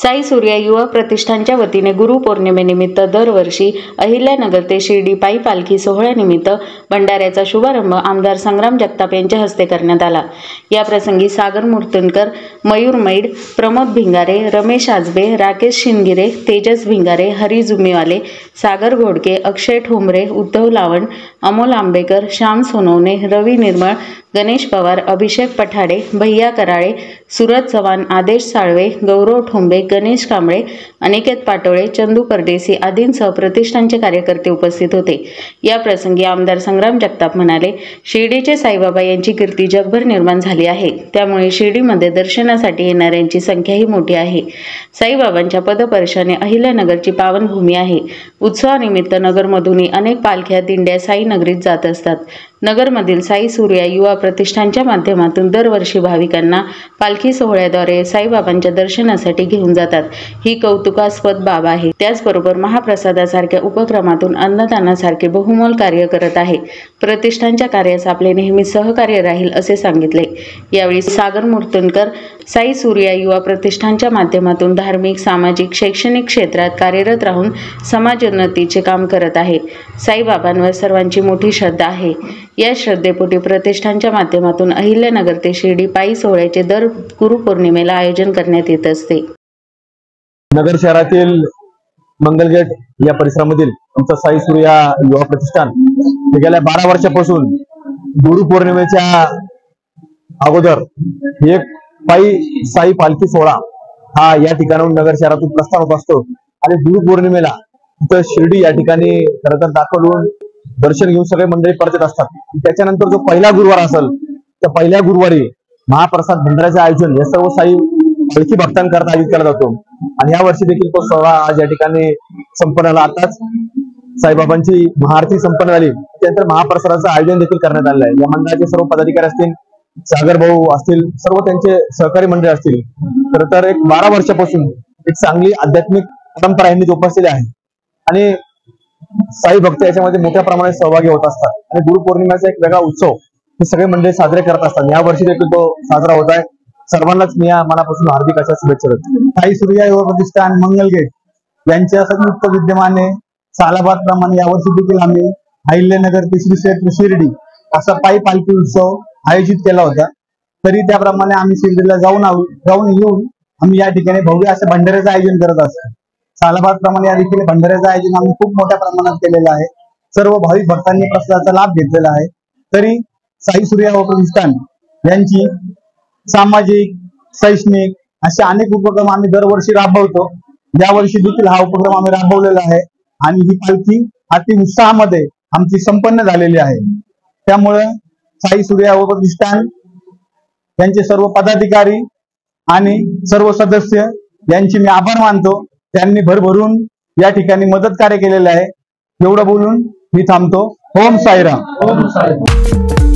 साई सूर्या युवा प्रतिष्ठानच्या वतीने गुरुपौर्णिमेनिमित्त दरवर्षी अहिल्यानगर ते शिर्डी पायी पालखी सोहळ्यानिमित्त भंडाऱ्याचा शुभारंभ आमदार संग्राम जगताप यांच्या हस्ते करण्यात आला। या प्रसंगी सागर मूर्तनकर, मयूर मैड, प्रमोद भिंगारे, रमेश आजबे, राकेश शिंगिरे, तेजस भिंगारे, हरी जुमीवाले, सागर घोडके, अक्षय ठोंबरे, उद्धव लावण, अमोल आंबेकर, श्याम सोनवणे, रवी निर्मळ, गणेश पवार, अभिषेक पठाडे, भैया कराळे, सूरज चव्हाण, आदेश साळवे, गौरव ठोंबे, गणेश कांबळे, अनिकेत पाटोळे, चंदू परदेसी आदींसह प्रतिष्ठानचे कार्यकर्ते उपस्थित होते। या प्रसंगी आमदार संग्राम जगताप म्हणाले, शिर्डीचे साईबाबा यांची कीर्ती जगभर निर्माण झाली आहे, त्यामुळे शिर्डीमध्ये दर्शनासाठी येणाऱ्यांची संख्याही मोठी आहे। साईबाबांच्या पदस्पर्शाने अहिल्यानगरची पावनभूमी आहे। उत्सवानिमित्त नगरमधूनही अनेक पालख्या दिंड्या साई नगरीत जात असतात। नगरमधील साई सूर्या युवा प्रतिष्ठानच्या माध्यमातून दरवर्षी भाविकांना पालखी सोहळ्याद्वारे साईबाबांच्या दर्शनासाठी घेऊन जातात। ही कौतुकास्पद बाब आहे। त्याचबरोबर महाप्रसादासारख्या उपक्रमातून अन्नदानासारखे बहुमोल कार्य करत आहे। प्रतिष्ठानच्या कार्यास आपले नेहमी सहकार्य राहील असे सांगितले। यावेळी सागर मूर्तनकर साई सूर्या युवा प्रतिष्ठानच्या माध्यमातून धार्मिक, सामाजिक, शैक्षणिक क्षेत्रात कार्यरत राहून समाजोन्नतीचे काम करत आहे। साईबाबांवर सर्वांची मोठी श्रद्धा आहे। या श्रद्धेपोटी प्रतिष्ठानच्या माध्यमातून अहिल्यानगर ते शिर्डी पायी सोहळ्याचे दर गुरुपौर्णिमेला आयोजन करण्यात येत असते। नगर शहरातील मंगलगेट या परिसरामधील आमचं साई सूर्या युवा प्रतिष्ठान गेल्या 12 वर्षापासून गुरुपौर्णिमेच्या अगोदर एक पायी साई पालखी सोहळा हा या ठिकाणाहून नगर शहरातून प्रस्थान होत असतो आणि गुरुपौर्णिमेला तिथं शिर्डी या ठिकाणी खरंतर दाखल होऊन दर्शन घेऊन सगळे मंडळी परत येत असतात। त्याच्यानंतर जो पहिला गुरुवार असेल त्या पहिल्या गुरुवारी महाप्रसाद भंडाऱ्याचे आयोजन या सर्व साई पालखी भक्तांकरता आयोजित केला जातो आणि या वर्षी देखील तो सोहळा आज या ठिकाणी संपन्न झाला। आताच साईबाबांची महाआरती संपन्न झाली, त्यानंतर महाप्रसादाचं आयोजन देखील करण्यात आलेलं आहे। या मंडळाचे सर्व पदाधिकारी असतील, सागर भाऊ असतील, सर्व त्यांचे सहकारी मंडळ असतील, खरं तर एक 12 वर्षापासून एक चांगली आध्यात्मिक परंपरा यांनी जोपासलेली आहे आणि साई भक्त याच्यामध्ये मोठ्या प्रमाणात सहभागी होत असतात आणि गुरुपौर्णिमेचा एक वेगळा उत्सव हे सगळे मंडळी साजरे करत असतात। या वर्षी देखील तो साजरा होत आहे। सर्वांनाच मी या मनापासून हार्दिक अशा शुभेच्छा देतो। साई सूर्या युवा प्रतिष्ठान मंगलगेट यांच्या संयुक्त विद्यमाने सालाबाद प्रमाणे यावर्षी देखील आम्ही अहिल्यानगर ते श्री क्षेत्र शिर्डी असा पायी पालखी उत्सव आयोजित केला होता। तरी त्याप्रमाणे आम्ही शिर्डीला जाऊन येऊन आम्ही या ठिकाणी भव्य असं भंडाऱ्याचं आयोजन करत असतो। सालाबाद प्रमाणे या देखील भंडाऱ्याचं आयोजन आम्ही खूप मोठ्या प्रमाणात केलेलं आहे। सर्व भाविक भक्तांनी प्रसादाचा लाभ घेतलेला आहे। तरी साई सूर्या युवा प्रतिष्ठान यांची सामाजिक, शैक्षणिक असे अनेक उपक्रम आम्ही दरवर्षी राबवतो। यावर्षी देखील हा उपक्रम आम्ही राबवलेला आहे आणि ही पालखी अति उत्साहामध्ये आमची संपन्न झालेली आहे। त्यामुळे साई सूर्या युवा प्रतिष्ठान यांचे सर्व पदाधिकारी आणि सर्व सदस्य यांची मी आभार मानतो। त्यांनी भरभरून या ठिकाणी मदत कार्य केलेलं आहे। एवढं बोलून मी थांबतो। ओम साईराम। ओम साईराम।